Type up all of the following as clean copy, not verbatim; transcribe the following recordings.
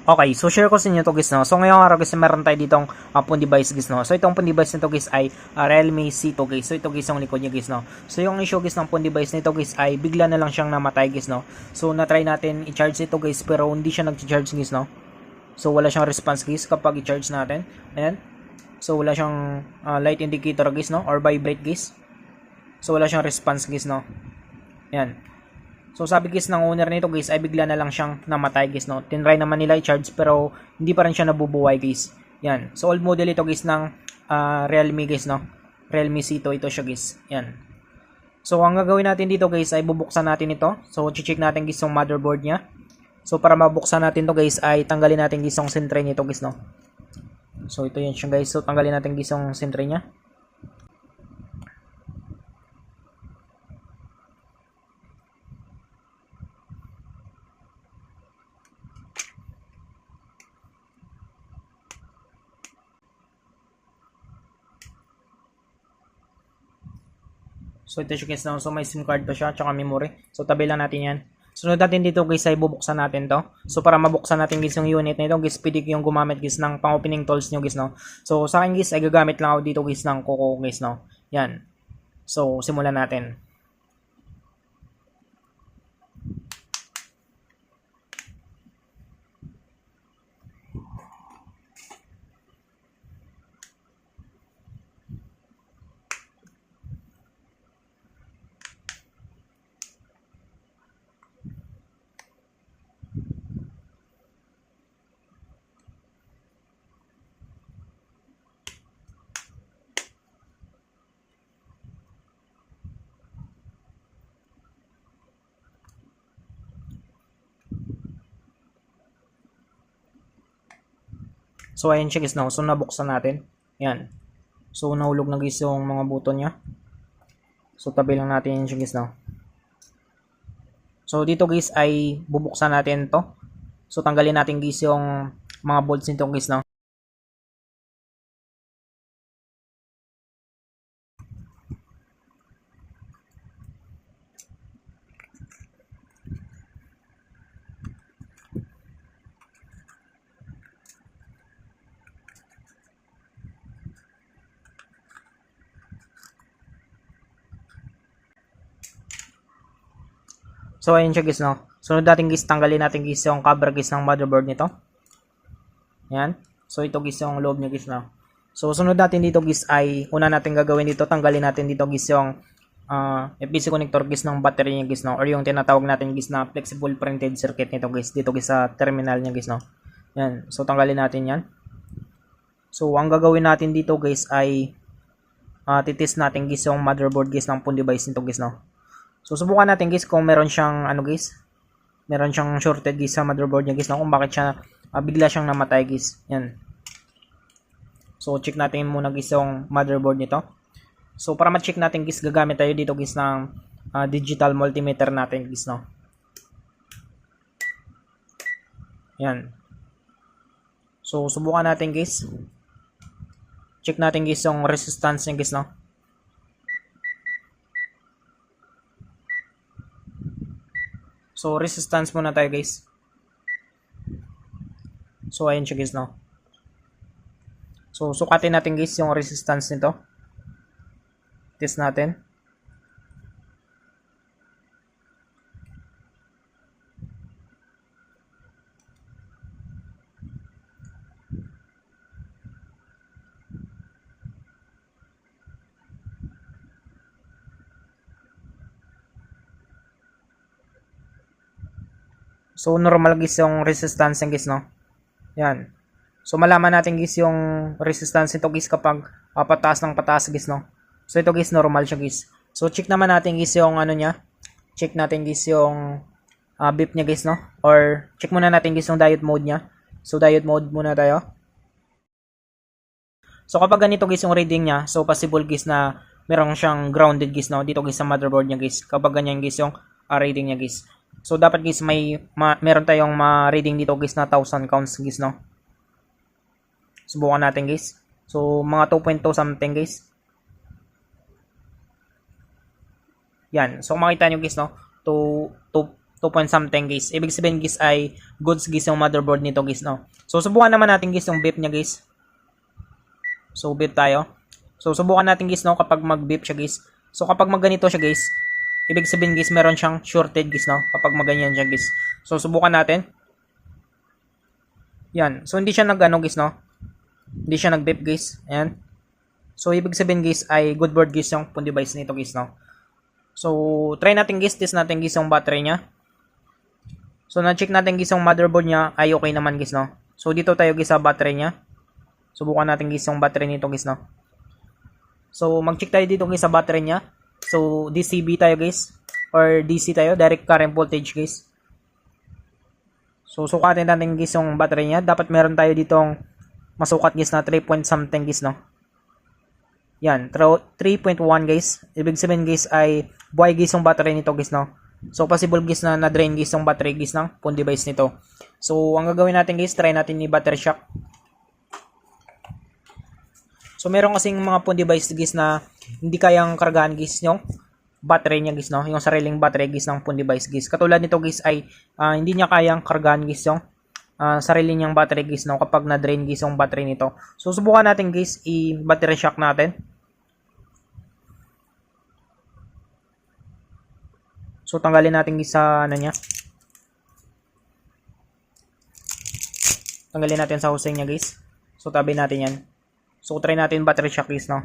Okay, so share ko sa inyo to guys, no. So ngayong araw guys, meron tayo ditong phone device guys, no. So itong phone device nito guys ay Realme C2 guys. So ito guys ang likod niya guys, no. So yung issue guys ng phone device nito guys ay bigla na lang siyang namatay guys, no. So na-try natin i-charge ito guys pero hindi siya nag-charge guys, no. So wala siyang response guys kapag i-charge natin. Ayan. So wala siyang light indicator guys, no, or vibrate guys. So wala siyang response guys, no. Ayan. So sabi guys ng owner nito guys ay bigla na lang siyang namatay guys, no. Tinry naman nila i-charge pero hindi pa rin siya nabubuhay guys. Yan. So old model ito guys ng Realme guys, no. Realme C2 ito siya guys. Yan. So ang gagawin natin dito guys ay bubuksan natin ito. So check natin guys yung motherboard niya. So para mabuksan natin to guys ay tanggalin natin guys yung sentry nito guys, no. So ito yan siya guys. So tanggalin natin guys yung sentry niya. So ito siya guys, no? So may SIM card pa siya, tsaka memory. So tabi lang natin yan. Sunod natin dito guys ay bubuksan natin to. So para mabuksan natin guys yung unit na ito guys, pwede yung gumamit guys ng pang opening tools nyo guys, no. So sa akin guys ay gagamit lang ako dito guys ng kuko guys, no. Yan. So simulan natin. So ayan siya guys, no. So nabuksan natin. Yan. So nahulog na guys yung mga button niya. So tabi lang natin yan siya guys, no. So dito guys ay bubuksan natin to. So tanggalin natin guys yung mga bolts nito guys, no. So ayun siya guys, no. Sunod natin guys, tanggalin natin guys yung cover guys ng motherboard nito. Yan. So ito guys yung loob niya guys, no. So sunod natin dito guys ay una natin gagawin dito, tanggalin natin dito guys yung FPC connector guys ng battery niya guys, no, or yung tinatawag natin guys na flexible printed circuit nito guys, dito guys sa terminal niya guys, no. Yan. So tanggalin natin yan. So ang gagawin natin dito guys ay titest natin guys yung motherboard guys ng phone device nito guys, no. So subukan natin guys kung meron siyang ano guys, meron siyang shorted guys sa motherboard niya guys, no, kung bakit siya bigla siyang namatay guys. Yan. So check natin muna guys yung motherboard nito. So para ma-check natin guys, gagamit tayo dito guys ng digital multimeter natin guys, no. Yan. So subukan natin guys. Check natin guys yung resistance niya guys, no. So resistance muna tayo guys. So ayun siya guys, no. So sukatin natin guys yung resistance nito. Test natin. So normal guys yung resistance guys, no. Yan. So malaman natin guys yung resistance nito guys kapag pataas ng pataas guys, no. So ito guys normal siya guys. So check naman natin guys yung ano niya. Check natin guys yung beep niya guys, no. Or check muna natin guys yung diode mode niya. So diode mode muna tayo. So kapag ganito guys yung reading niya, so possible guys na meron siyang grounded guys, no, dito guys sa motherboard niya guys. Kapag ganyan guys yung reading niya guys. So dapat guys meron tayong ma-reading dito guys na 1000 counts guys, no. Subukan natin guys. So mga 2.2 something guys. Yan. So makita nyo guys, no, 2 point something guys. Ibig sabihin guys ay goods guys yung motherboard nito guys, no. So subukan naman natin guys yung beep niya guys. So beep tayo. So subukan natin guys, no, kapag mag-beep siya guys. So kapag magganito siya guys, ibig sabihin guys meron siyang shorted guys, no, kapag maganyan siya guys. So subukan natin. Yan. So hindi siya nag-ano guys, no. Hindi siya nag-beep guys. Ayan. So ibig sabihin guys ay good board guys yung phone device nito guys, no. So try natin guys, test natin guys yung battery niya. So na-check natin guys yung motherboard niya ay okay naman guys, no. So dito tayo guys sa battery niya. Subukan natin guys yung battery nito guys, no. So mag-check tayo dito guys sa battery niya. So DCB tayo guys or DC tayo, direct current voltage guys. So sukatin natin guys yung battery niya. Dapat meron tayo ditong masukat guys na 3 point something guys, no. Yan, 3.1 guys. Ibig sabihin guys ay buhay guys yung battery nito guys, no. So possible guys na na-drain guys yung battery guys ng phone device nito. So ang gagawin natin guys, try natin ni battery shock. So meron kasing mga phone device guys na hindi kayang kargahan guys yung battery niya guys, no, yung sariling battery guys ng phone device guys. Katulad nito guys ay hindi niya kayang kargahan guys yung sarili niyang battery guys, no, kapag na-drain guys yung battery nito. So subukan natin guys i-battery shock natin. So tanggalin natin guys sa ano niya. Tanggalin natin sa housing niya guys. So tabi natin yan. So try natin battery shock guys, no.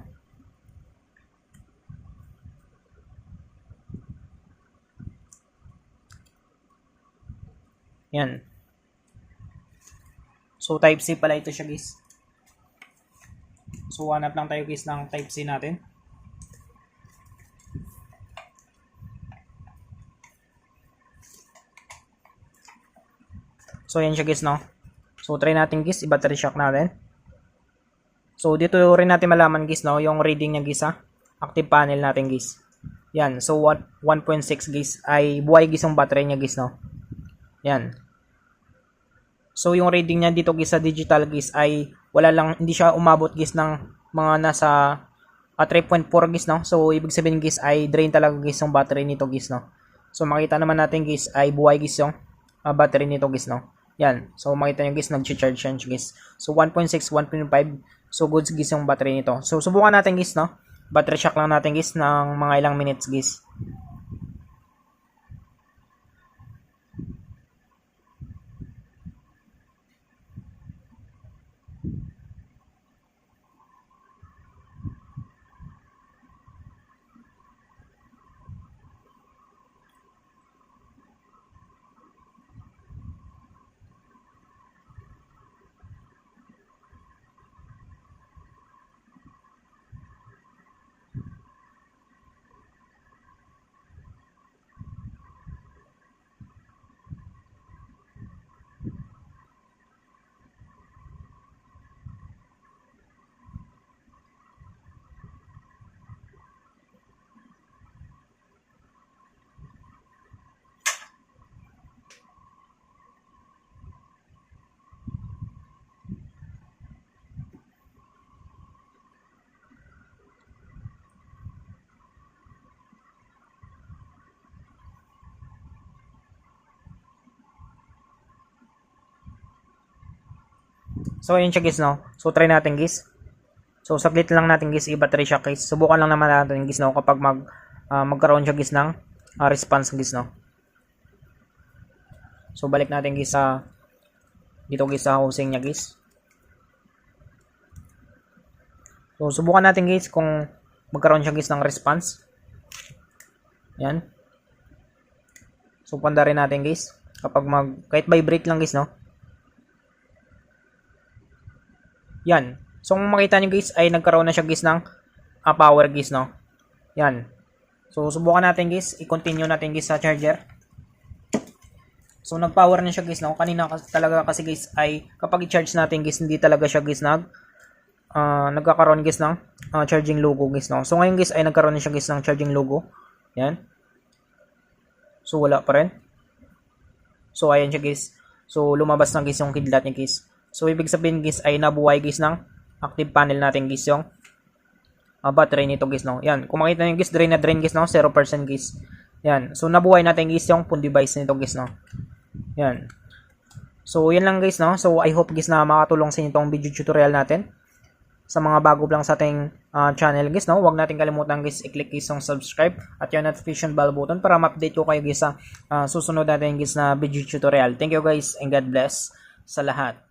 Yan. So type C pala ito siya guys. So hanap lang tayo guys ng type C natin. So yan siya guys, no. So try natin guys i-battery shock natin. So dito rin natin malaman guys, no, yung reading niya guys, active panel natin guys. Yan. So 1.6 guys ay buhay guys yung battery niya guys, no. Yan. So yung reading niya dito guys sa digital guys ay wala lang, hindi siya umabot guys ng mga nasa 3.4 guys, no. So ibig sabihin guys ay drain talaga guys yung battery nito guys, no. So makita naman natin guys ay buhay guys yung battery nito guys, no. Yan. So makita nyo guys nag-charge yan guys. So 1.6, 1.5. So goods guys yung battery nito. So subukan natin guys, no. Battery shock lang natin guys ng mga ilang minutes guys. So ayun siya guys, no. So try natin guys. So saglit lang natin guys i-battery shock guys. Subukan lang naman natin guys, no, kapag magkaroon siya guys ng response guys, no. So balik natin guys sa dito guys sa housing niya guys. So subukan natin guys kung magkaroon siya guys ng response. Yan. So panda rin natin guys kapag kahit vibrate lang guys, no. Yan. So kung makita nyo guys ay nagkaroon na siya guys ng power guys, no. Yan. So subukan natin guys, i-continue natin guys sa charger. So nag-power na siya guys, no. Kanina talaga kasi guys ay kapag i-charge natin guys hindi talaga siya guys nagkakaroon guys ng charging logo guys, no. So ngayon guys ay nagkaroon na siya guys ng charging logo. Yan. So wala pa rin. So ayan siya guys. So lumabas na guys yung kidlat niya guys. So ibig sabihin guys ay nabuhay guys ng active panel natin guys yung battery nito guys, no. Yan, kung makita niyo guys drain na drain guys, no, 0% guys. Yan. So nabuhay natin guys yung phone device nito guys, no. Yan. So yan lang guys, no. So I hope guys na makatulong sa inyo itong video tutorial natin. Sa mga bago lang sa ating channel guys, no, huwag natin kalimutan guys i-click guys yung subscribe at yung notification bell button para ma-update ko kayo guys sa susunod natin guys na video tutorial. Thank you guys and God bless sa lahat.